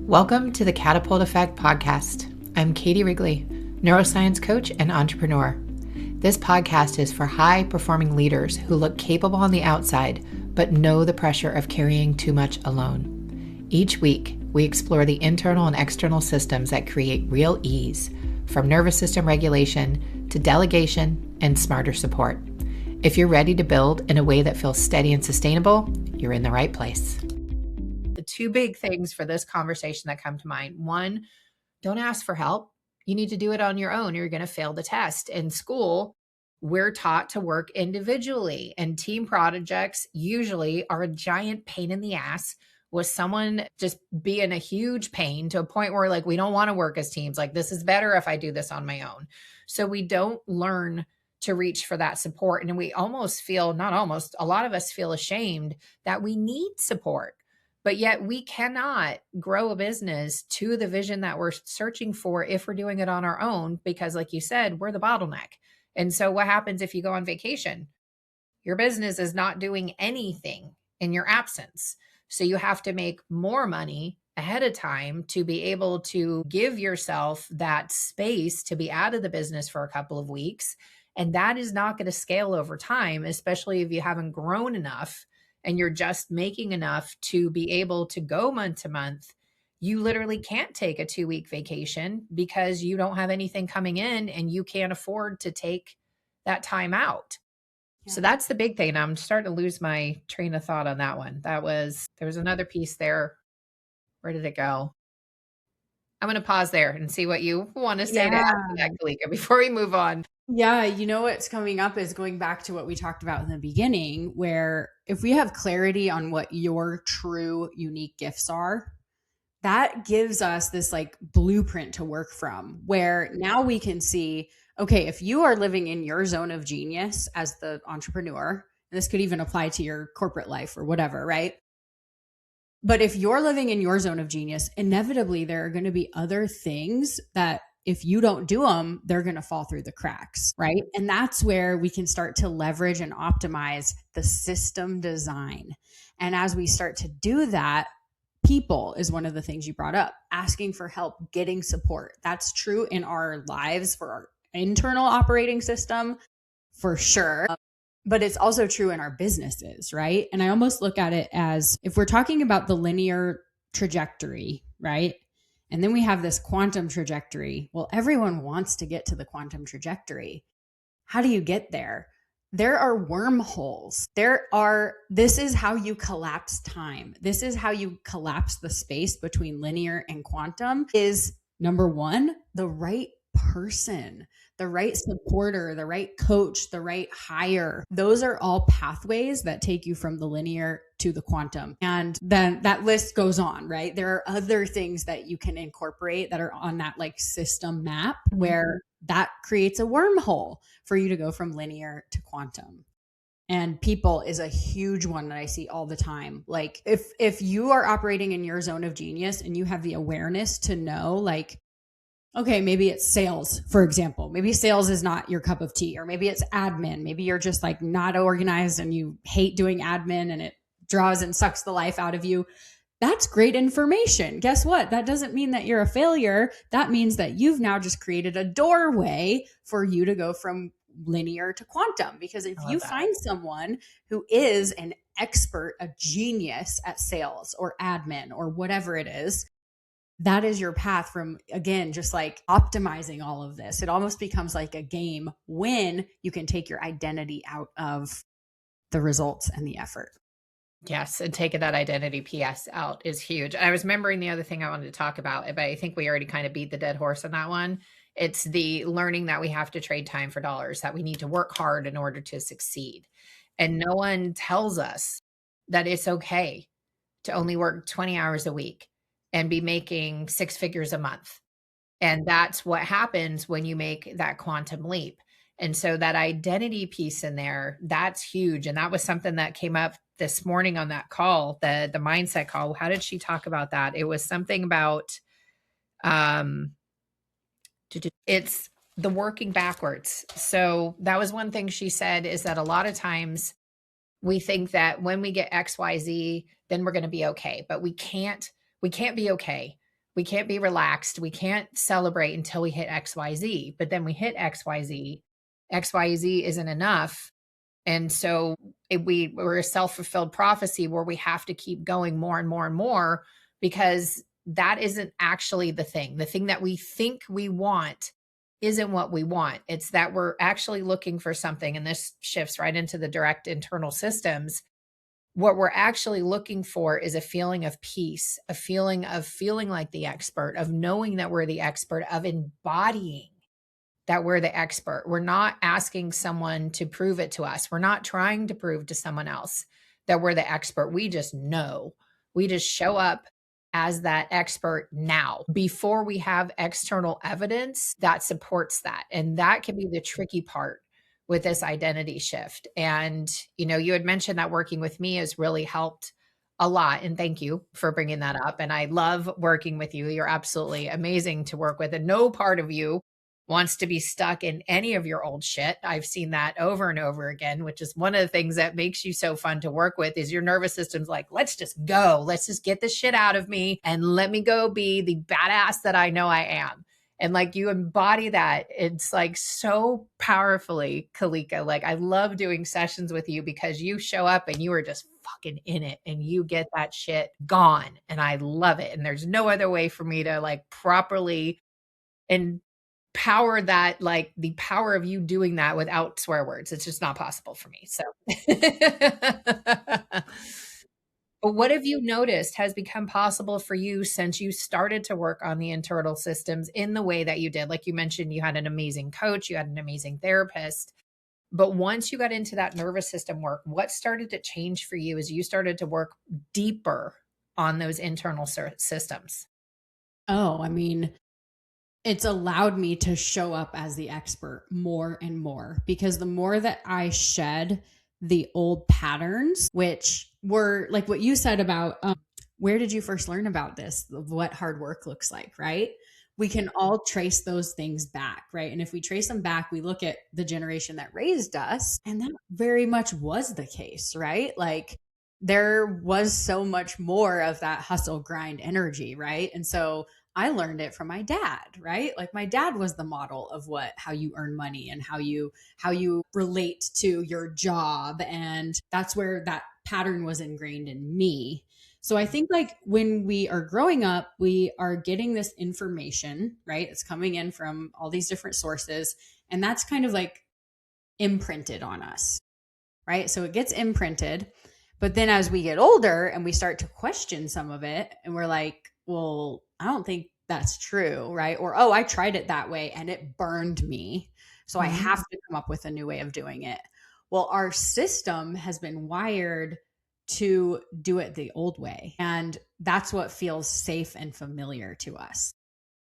Welcome to the Catapult Effect podcast. I'm Katie Wrigley, neuroscience coach and entrepreneur. This podcast is for high-performing leaders who look capable on the outside, but know the pressure of carrying too much alone. Each week, we explore the internal and external systems that create real ease, from nervous system regulation to delegation and smarter support. If you're ready to build in a way that feels steady and sustainable, you're in the right place. The two big things for this conversation that come to mind. One, don't ask for help. You need to do it on your own. You're going to fail the test. In school, we're taught to work individually, and team projects usually are a giant pain in the ass, with someone just being a huge pain to a point where like, we don't want to work as teams. Like, this is better if I do this on my own. So we don't learn to reach for that support. And we almost feel, not almost, a lot of us feel ashamed that we need support. But yet we cannot grow a business to the vision that we're searching for if we're doing it on our own, because like you said, we're the bottleneck. And so what happens if you go on vacation? Your business is not doing anything in your absence. So you have to make more money ahead of time to be able to give yourself that space to be out of the business for a couple of weeks. And that is not going to scale over time, especially if you haven't grown enough and you're just making enough to be able to go month to month. You literally can't take a 2-week vacation because you don't have anything coming in and you can't afford to take that time out. Yeah. So that's the big thing. And I'm starting to lose my train of thought on that one. There was another piece there. Where did it go? I'm going to pause there and see what you want to say to add to that, Kalyca, before we move on. Yeah, you know what's coming up is going back to what we talked about in the beginning, where if we have clarity on what your true unique gifts are, that gives us this like blueprint to work from, where now we can see, okay, if you are living in your zone of genius as the entrepreneur, and this could even apply to your corporate life or whatever, right? But if you're living in your zone of genius, inevitably there are going to be other things that if you don't do them, they're going to fall through the cracks, right? And that's where we can start to leverage and optimize the system design. And as we start to do that, people is one of the things you brought up, asking for help, getting support. That's true in our lives for our internal operating system, for sure. But it's also true in our businesses, right? And I almost look at it as if we're talking about the linear trajectory, right? And then we have this quantum trajectory. Well, everyone wants to get to the quantum trajectory. How do you get there? There are wormholes. This is how you collapse time. This is how you collapse the space between linear and quantum is, number one, the right person, the right supporter, the right coach, the right hire. Those are all pathways that take you from the linear to the quantum. And then that list goes on, right? There are other things that you can incorporate that are on that like system map where that creates a wormhole for you to go from linear to quantum. And people is a huge one that I see all the time. Like if you are operating in your zone of genius and you have the awareness to know, like, okay, maybe it's sales, for example. Maybe sales is not your cup of tea, or maybe it's admin. Maybe you're just like not organized and you hate doing admin and it draws and sucks the life out of you. That's great information. Guess what? That doesn't mean that you're a failure. That means that you've now just created a doorway for you to go from linear to quantum. Because if you find someone who is an expert, a genius at sales or admin or whatever it is, that is your path from, again, just like optimizing all of this. It almost becomes like a game when you can take your identity out of the results and the effort. Yes. And taking that identity PS out is huge. I was remembering the other thing I wanted to talk about, but I think we already kind of beat the dead horse on that one. It's the learning that we have to trade time for dollars, that we need to work hard in order to succeed. And no one tells us that it's okay to only work 20 hours a week and be making 6 figures a month. And that's what happens when you make that quantum leap. And so that identity piece in there, that's huge. And that was something that came up this morning on that call, the mindset call. How did she talk about that? It was something about, it's the working backwards. So that was one thing she said, is that a lot of times we think that when we get XYZ, then we're going to be okay, but we can't be okay we can't be relaxed. We can't celebrate until we hit XYZ. But then we hit XYZ. XYZ isn't enough. And so we're a self-fulfilled prophecy where we have to keep going more and more and more, because that isn't actually the thing. The thing that we think we want isn't what we want. It's that we're actually looking for something. And this shifts right into the direct internal systems. What we're actually looking for is a feeling of peace, a feeling of feeling like the expert, of knowing that we're the expert, of embodying that we're the expert. We're not asking someone to prove it to us. We're not trying to prove to someone else that we're the expert. We just know. We just show up as that expert now, before we have external evidence that supports that. And that can be the tricky part with this identity shift. And, you had mentioned that working with me has really helped a lot. And thank you for bringing that up. And I love working with you. You're absolutely amazing to work with. And no part of you wants to be stuck in any of your old shit. I've seen that over and over again, which is one of the things that makes you so fun to work with, is your nervous system's like, let's just go. Let's just get the shit out of me and let me go be the badass that I know I am. And like, you embody that. It's like so powerfully, Kalyca. Like, I love doing sessions with you because you show up and you are just fucking in it and you get that shit gone. And I love it. And there's no other way for me to like properly empower that, like the power of you doing that without swear words. It's just not possible for me. So, but what have you noticed has become possible for you since you started to work on the internal systems in the way that you did? Like you mentioned, you had an amazing coach, you had an amazing therapist. But once you got into that nervous system work, what started to change for you as you started to work deeper on those internal systems? Oh, I mean, it's allowed me to show up as the expert more and more, because the more that I shed the old patterns, which were like what you said about where did you first learn about this, what hard work looks like, right? We can all trace those things back, right? And if we trace them back, we look at the generation that raised us, and that very much was the case, right? Like, there was so much more of that hustle grind energy, right? And so I learned it from my dad, right? Like, my dad was the model of how you earn money and how you relate to your job. And that's where that pattern was ingrained in me. So I think like when we are growing up, we are getting this information, right? It's coming in from all these different sources, and that's kind of like imprinted on us, right? So it gets imprinted. But then as we get older and we start to question some of it, and we're like, well, I don't think that's true, right? Or, oh, I tried it that way and it burned me, so I have to come up with a new way of doing it. Well, our system has been wired to do it the old way, and that's what feels safe and familiar to us.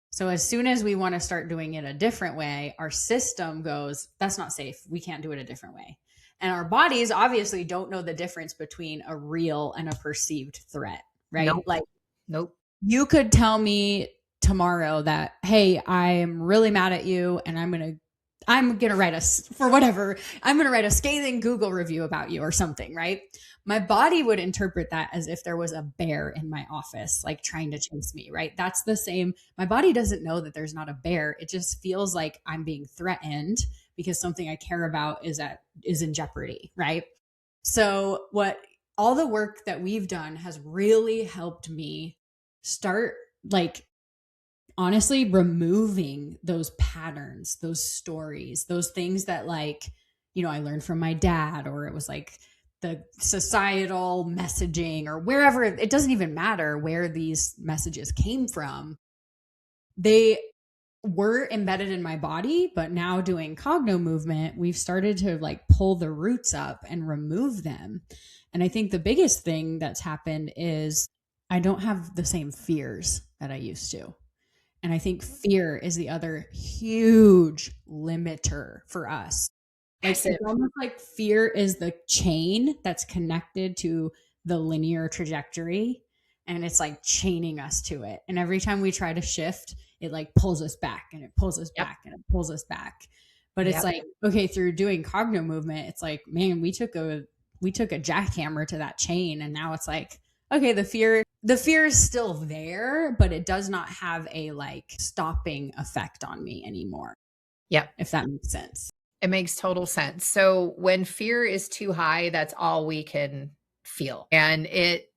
So as soon as we want to start doing it a different way, our system goes, that's not safe. We can't do it a different way. And our bodies obviously don't know the difference between a real and a perceived threat, right? Nope. Like, nope. You could tell me tomorrow that, hey, I'm really mad at you and I'm going to write a scathing Google review about you or something, right? My body would interpret that as if there was a bear in my office, like trying to chase me, right? That's the same. My body doesn't know that there's not a bear. It just feels like I'm being threatened because something I care about is in jeopardy, right? So all the work that we've done has really helped me start, like, honestly removing those patterns, those stories, those things that, like, I learned from my dad, or it was like the societal messaging, or wherever. It doesn't even matter where these messages came from. They were embedded in my body, but now doing cogno movement, we've started to like pull the roots up and remove them. And I think the biggest thing that's happened is I don't have the same fears that I used to. And I think fear is the other huge limiter for us. Like, it's almost like fear is the chain that's connected to the linear trajectory, and it's like chaining us to it. And every time we try to shift, it like pulls us back, and it pulls us back, and it pulls us back. But it's like, okay, through doing cogno movement, it's like, man, we took a jackhammer to that chain, and now it's like, okay, the fear is still there, but it does not have a like stopping effect on me anymore. Yep. If that makes sense. It makes total sense. So when fear is too high, that's all we can feel. And it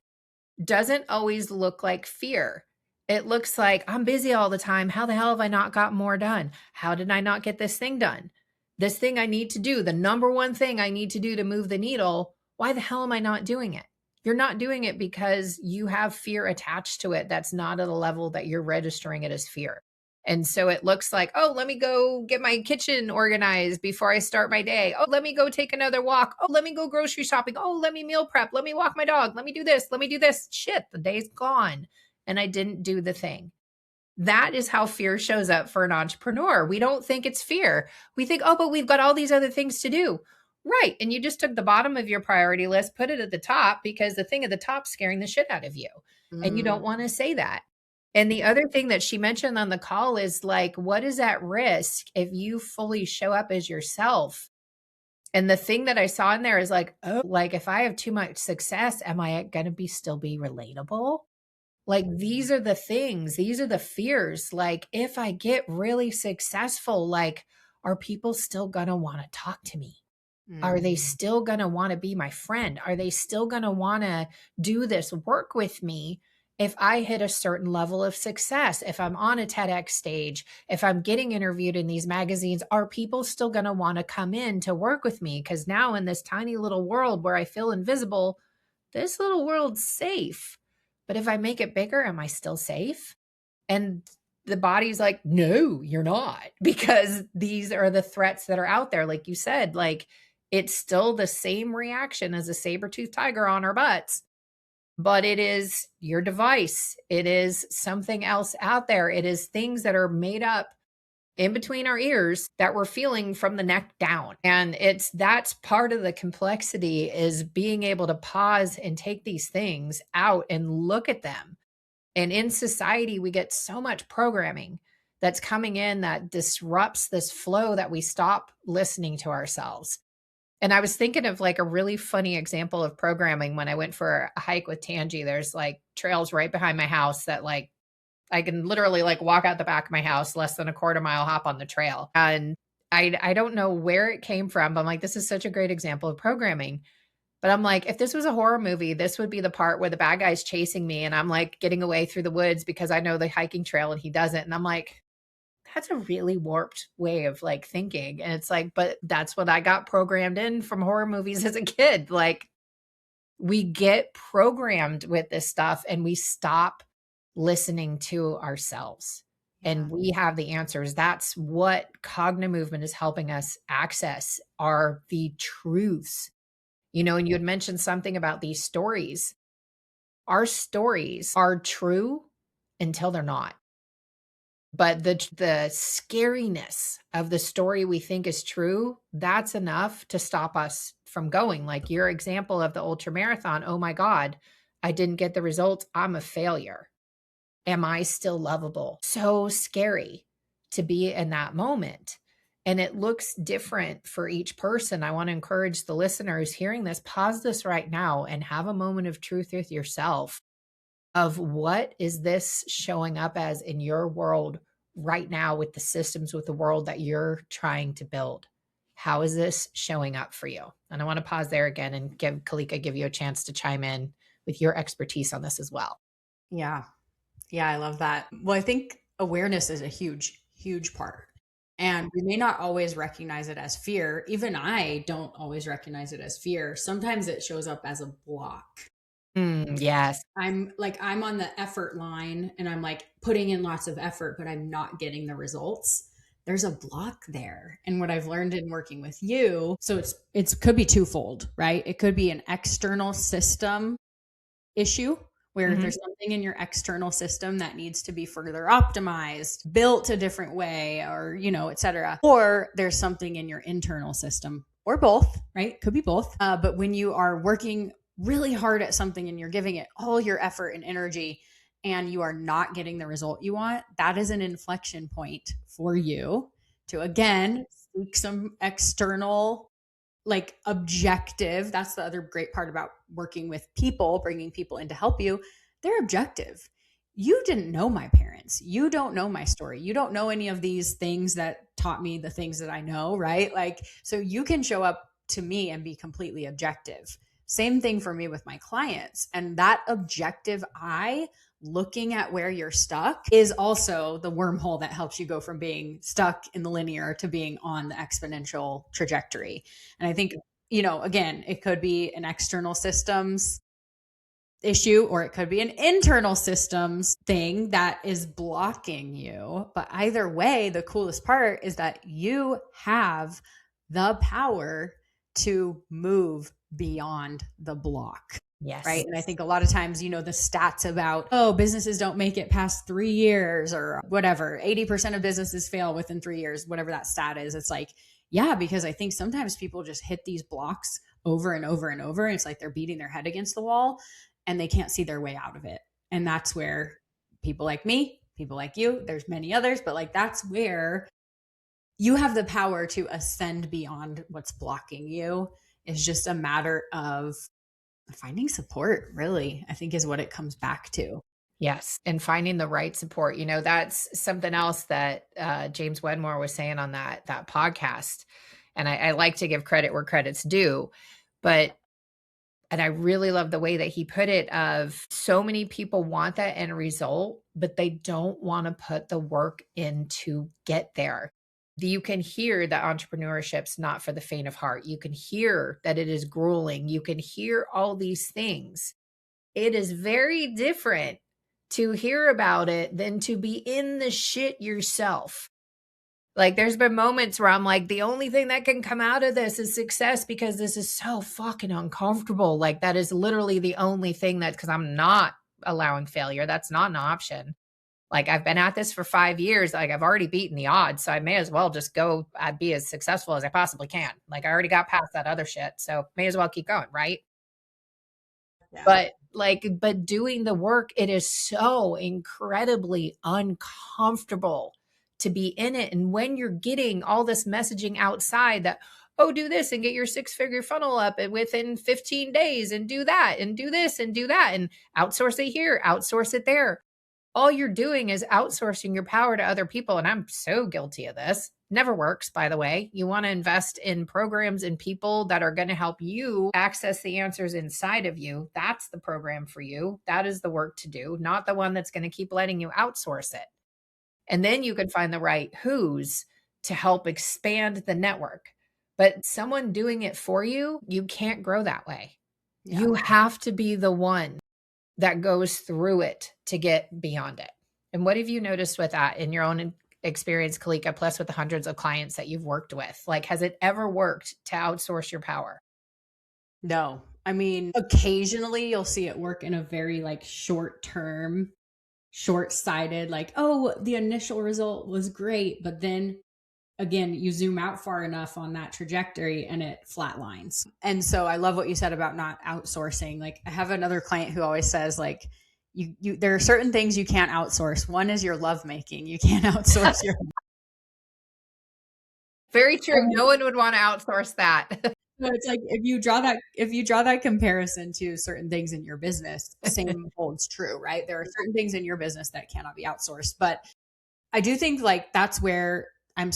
doesn't always look like fear. It looks like I'm busy all the time. How the hell have I not got more done? How did I not get this thing done? This thing I need to do, the number one thing I need to do to move the needle. Why the hell am I not doing it? You're not doing it because you have fear attached to it that's not at a level that you're registering it as fear. And so it looks like, oh, let me go get my kitchen organized before I start my day. Oh, let me go take another walk. Oh, let me go grocery shopping. Oh, let me meal prep. Let me walk my dog. Let me do this. Let me do this. Shit, the day's gone and I didn't do the thing. That is how fear shows up for an entrepreneur. We don't think it's fear. We think, oh, but we've got all these other things to do. Right. And you just took the bottom of your priority list, put it at the top because the thing at the top's scaring the shit out of you. And you don't want to say that. And the other thing that she mentioned on the call is like, what is at risk if you fully show up as yourself? And the thing that I saw in there is like, oh, like if I have too much success, am I going to still be relatable? Like these are the things, these are the fears. Like if I get really successful, like are people still going to want to talk to me? Are they still going to want to be my friend? Are they still going to want to do this work with me if I hit a certain level of success? If I'm on a TEDx stage, if I'm getting interviewed in these magazines, are people still going to want to come in to work with me? Because now in this tiny little world where I feel invisible, this little world's safe. But if I make it bigger, am I still safe? And the body's like, no, you're not, because these are the threats that are out there. Like you said, like it's still the same reaction as a saber-toothed tiger on our butts, but it is your device. It is something else out there. It is things that are made up in between our ears that we're feeling from the neck down. And that's part of the complexity is being able to pause and take these things out and look at them. And in society, we get so much programming that's coming in that disrupts this flow that we stop listening to ourselves. And I was thinking of like a really funny example of programming when I went for a hike with Tangi. There's like trails right behind my house that like I can literally like walk out the back of my house, less than a quarter mile hop on the trail. And I don't know where it came from, but I'm like, this is such a great example of programming. But I'm like, if this was a horror movie, this would be the part where the bad guy's chasing me and I'm like getting away through the woods because I know the hiking trail and he doesn't. And I'm like, that's a really warped way of like thinking. And it's like, but that's what I got programmed in from horror movies as a kid. Like we get programmed with this stuff and we stop listening to ourselves. And we have the answers. That's what cognitive movement is helping us access are the truths. You know, and you had mentioned something about these stories. Our stories are true until they're not. But the scariness of the story we think is true, that's enough to stop us from going. Like your example of the ultra marathon. Oh my God, I didn't get the results. I'm a failure. Am I still lovable? So scary to be in that moment. And it looks different for each person. I want to encourage the listeners hearing this, pause this right now and have a moment of truth with yourself of what is this showing up as in your world right now with the systems, with the world that you're trying to build. How is this showing up for you? And I want to pause there again and give you a chance to chime in with your expertise on this as well. Yeah. Yeah, I love that. Well, I think awareness is a huge, huge part. And we may not always recognize it as fear. Even I don't always recognize it as fear. Sometimes it shows up as a block. Yes. I'm on the effort line and I'm like putting in lots of effort, but I'm not getting the results. There's a block there. And what I've learned in working with you, so it could be twofold, right? It could be an external system issue where there's something in your external system that needs to be further optimized, built a different way, or, et cetera. Or there's something in your internal system, or both, right? Could be both. But when you are working really hard at something and you're giving it all your effort and energy and you are not getting the result you want, that is an inflection point for you to, again, seek some external like objective. That's the other great part about working with people, bringing people in to help you. They're objective. You didn't know my parents. You don't know my story. You don't know any of these things that taught me the things that I know, right? Like, so you can show up to me and be completely objective. Same thing for me with my clients. And that objective eye looking at where you're stuck is also the wormhole that helps you go from being stuck in the linear to being on the exponential trajectory. And I think, again, it could be an external systems issue or it could be an internal systems thing that is blocking you. But either way, the coolest part is that you have the power to move beyond the block. Yes. Right. And I think a lot of times, the stats about, oh, businesses don't make it past 3 years or whatever, 80% of businesses fail within 3 years, whatever that stat is. It's like, yeah, because I think sometimes people just hit these blocks over and over and over. And it's like they're beating their head against the wall and they can't see their way out of it. And that's where people like me, people like you, there's many others, but like that's where you have the power to ascend beyond what's blocking you. It's just a matter of finding support, really, I think is what it comes back to. Yes. And finding the right support. That's something else that James Wedmore was saying on that podcast. And I like to give credit where credit's due. And I really love the way that he put it of so many people want that end result, but they don't want to put the work in to get there. You can hear that entrepreneurship's not for the faint of heart. You can hear that it is grueling. You can hear all these things. It is very different to hear about it than to be in the shit yourself. Like there's been moments where I'm like, the only thing that can come out of this is success because this is so fucking uncomfortable. Like that is literally the only thing because I'm not allowing failure. That's not an option. Like I've been at this for 5 years. Like I've already beaten the odds. So I may as well just go be as successful as I possibly can. Like I already got past that other shit. So may as well keep going. Right. Yeah. But doing the work, it is so incredibly uncomfortable to be in it. And when you're getting all this messaging outside that, oh, do this and get your 6-figure funnel up within 15 days and do that and do this and do that and outsource it here, outsource it there. All you're doing is outsourcing your power to other people. And I'm so guilty of this. Never works, by the way. You want to invest in programs and people that are going to help you access the answers inside of you. That's the program for you. That is the work to do, not the one that's going to keep letting you outsource it. And then you can find the right who's to help expand the network. But someone doing it for you, you can't grow that way. Yeah. You have to be the one that goes through it to get beyond it. And what have you noticed with that in your own experience, Kalyca, plus with the hundreds of clients that you've worked with? Like, has it ever worked to outsource your power? No. I mean, occasionally you'll see it work in a very like short-term, short-sighted, like, oh, the initial result was great. But then again, you zoom out far enough on that trajectory and it flatlines. And so I love what you said about not outsourcing. Like I have another client who always says like, you there are certain things you can't outsource. One is your lovemaking. You can't outsource your. Very true. No one would want to outsource that. So it's like if you draw that comparison to certain things in your business, same holds true, right? There are certain things in your business that cannot be outsourced. But I do think like that's where I'm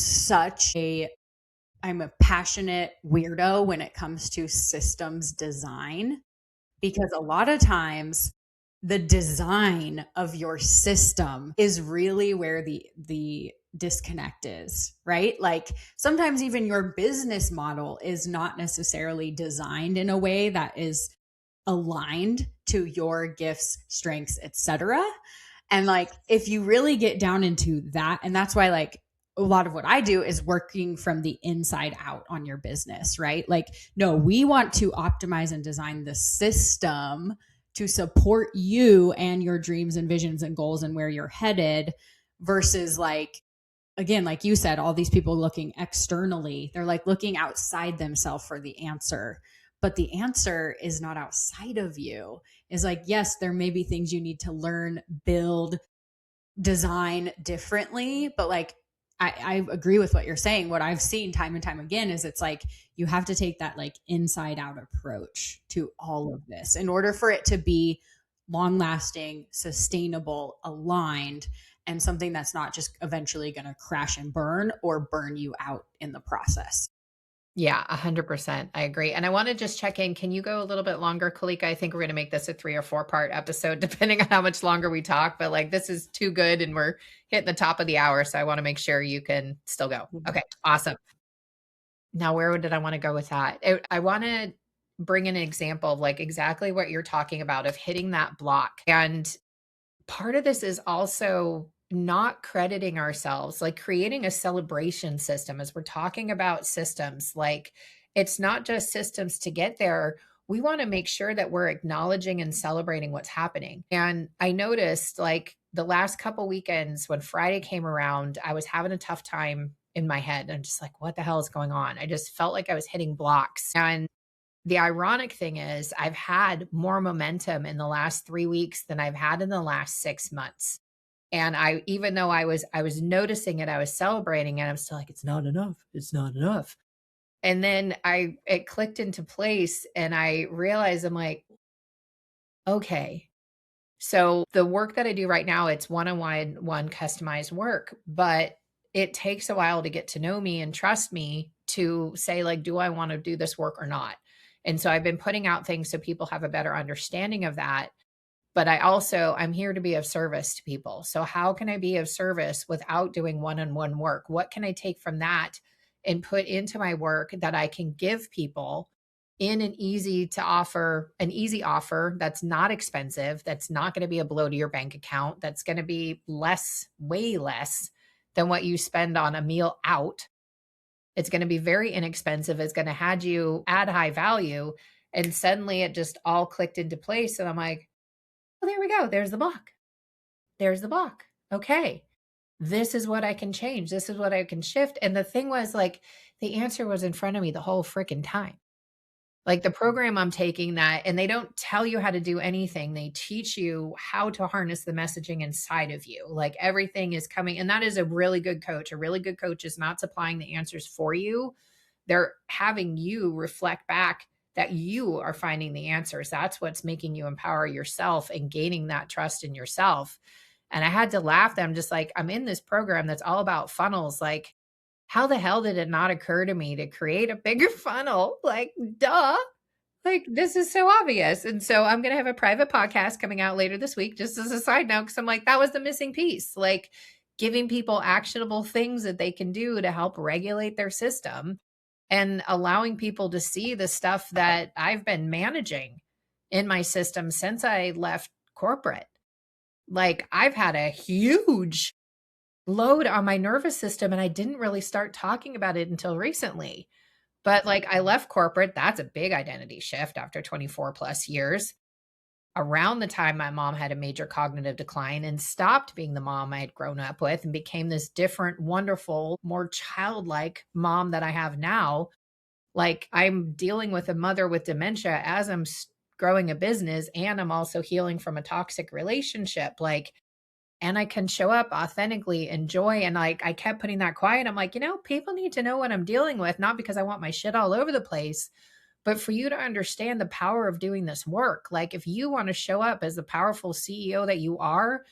a passionate weirdo when it comes to systems design, because a lot of times the design of your system is really where the disconnect is, right? Like sometimes even your business model is not necessarily designed in a way that is aligned to your gifts, strengths, etc. And like if you really get down into that, and that's why like a lot of what I do is working from the inside out on your business, right? Like, no, we want to optimize and design the system to support you and your dreams and visions and goals and where you're headed versus like, again, like you said, all these people looking externally, they're like looking outside themselves for the answer. But the answer is not outside of you. It's like, yes, there may be things you need to learn, build, design differently, but like I agree with what you're saying. What I've seen time and time again is it's like you have to take that like inside out approach to all of this in order for it to be long lasting, sustainable, aligned, and something that's not just eventually going to crash and burn or burn you out in the process. Yeah, 100%. I agree. And I want to just check in. Can you go a little bit longer, Kalika? I think we're going to make this a 3 or 4 part episode, depending on how much longer we talk. But like, this is too good and we're hitting the top of the hour. So I want to make sure you can still go. Okay, awesome. Now, where did I want to go with that? I want to bring in an example of like exactly what you're talking about of hitting that block. And part of this is also not crediting ourselves, like creating a celebration system as we're talking about systems. Like it's not just systems to get there. We want to make sure that we're acknowledging and celebrating what's happening. And I noticed like the last couple weekends when Friday came around, I was having a tough time in my head. I'm just like, what the hell is going on? I just felt like I was hitting blocks. And the ironic thing is I've had more momentum in the last 3 weeks than I've had in the last 6 months. And even though I was noticing it, I was celebrating it, I'm still like, it's not enough. It's not enough. And then it clicked into place and I realized I'm like, okay. So the work that I do right now, it's one-on-one customized work, but it takes a while to get to know me and trust me to say like, do I want to do this work or not? And so I've been putting out things so people have a better understanding of that. But I'm here to be of service to people. So how can I be of service without doing one-on-one work? What can I take from that and put into my work that I can give people in an easy offer that's not expensive, that's not going to be a blow to your bank account, that's going to be less, way less than what you spend on a meal out. It's going to be very inexpensive. It's going to add you add high value. And suddenly it just all clicked into place. And I'm like, well, there we go. There's the block. There's the block. Okay. This is what I can change. This is what I can shift. And the thing was like, the answer was in front of me the whole freaking time. Like the program I'm taking that, and they don't tell you how to do anything. They teach you how to harness the messaging inside of you. Like everything is coming. And that is a really good coach. A really good coach is not supplying the answers for you. They're having you reflect back that you are finding the answers. That's what's making you empower yourself and gaining that trust in yourself. And I had to laugh. I'm just like, I'm in this program that's all about funnels. Like, how the hell did it not occur to me to create a bigger funnel? Like, duh. Like, this is so obvious. And so I'm going to have a private podcast coming out later this week, just as a side note, because I'm like, that was the missing piece. Like, giving people actionable things that they can do to help regulate their system and allowing people to see the stuff that I've been managing in my system since I left corporate. Like, I've had a huge load on my nervous system, and I didn't really start talking about it until recently. But like, I left corporate. That's a big identity shift after 24 plus years. Around the time my mom had a major cognitive decline and stopped being the mom I had grown up with and became this different, wonderful, more childlike mom that I have now. Like, I'm dealing with a mother with dementia as I'm growing a business, and I'm also healing from a toxic relationship. Like, and I can show up authentically, enjoy. And like, I kept putting that quiet. I'm like, people need to know what I'm dealing with, not because I want my shit all over the place, but for you to understand the power of doing this work. Like, if you want to show up as the powerful CEO that you are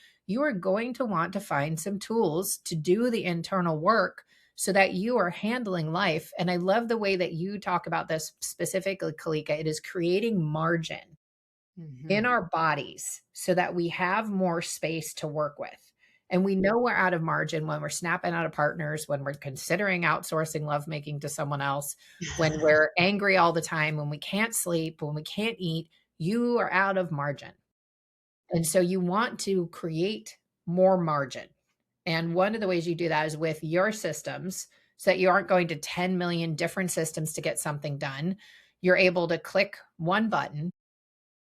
going to want to find some tools to do the internal work so that you are handling life. And I love the way that you talk about this specifically, Kalyca. It is creating margin in our bodies so that we have more space to work with. And we know we're out of margin when we're snapping out of partners, when we're considering outsourcing lovemaking to someone else, when we're angry all the time, when we can't sleep, when we can't eat, you are out of margin. And so you want to create more margin. And one of the ways you do that is with your systems so that you aren't going to 10 million different systems to get something done. You're able to click one button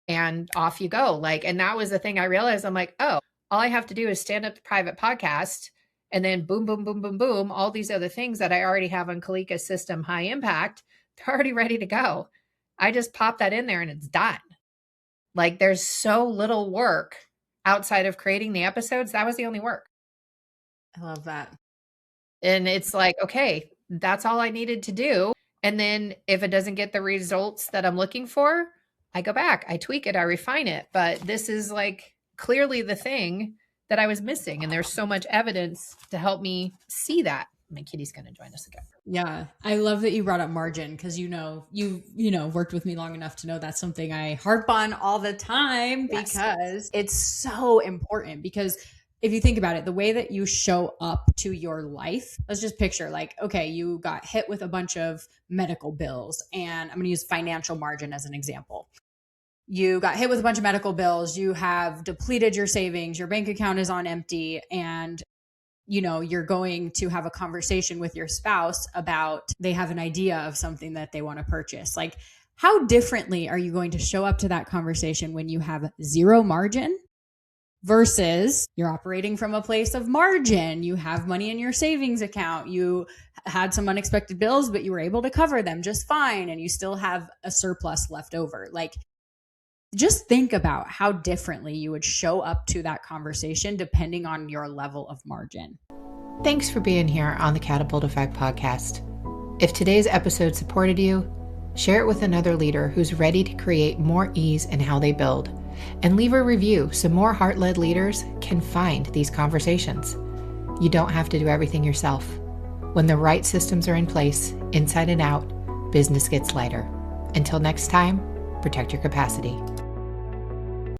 and off you go. Like, and that was the thing I realized. I'm like, oh, all I have to do is stand up the private podcast and then boom, boom, boom, boom, boom. All these other things that I already have on Kalyca's system, high impact, they're already ready to go. I just pop that in there and it's done. Like, there's so little work outside of creating the episodes. That was the only work. I love that. And it's like, okay, that's all I needed to do. And then if it doesn't get the results that I'm looking for, I go back, I tweak it, I refine it. But this is like clearly the thing that I was missing. And there's so much evidence to help me see that. My kitty's going to join us again. Yeah. I love that you brought up margin because you've worked with me long enough to know that's something I harp on all the time. Yes. Because it's so important. Because if you think about it, the way that you show up to your life, let's just picture like, okay, you got hit with a bunch of medical bills, and I'm going to use financial margin as an example. You got hit with a bunch of medical bills, you have depleted your savings, your bank account is on empty, and you're going to have a conversation with your spouse about they have an idea of something that they want to purchase. Like, how differently are you going to show up to that conversation when you have zero margin versus you're operating from a place of margin? You have money in your savings account. You had some unexpected bills, but you were able to cover them just fine. And you still have a surplus left over. Like, just think about how differently you would show up to that conversation depending on your level of margin. Thanks for being here on the Catapult Effect podcast. If today's episode supported you, share it with another leader who's ready to create more ease in how they build, and leave a review so more heart-led leaders can find these conversations. You don't have to do everything yourself. When the right systems are in place, inside and out, business gets lighter. Until next time, protect your capacity.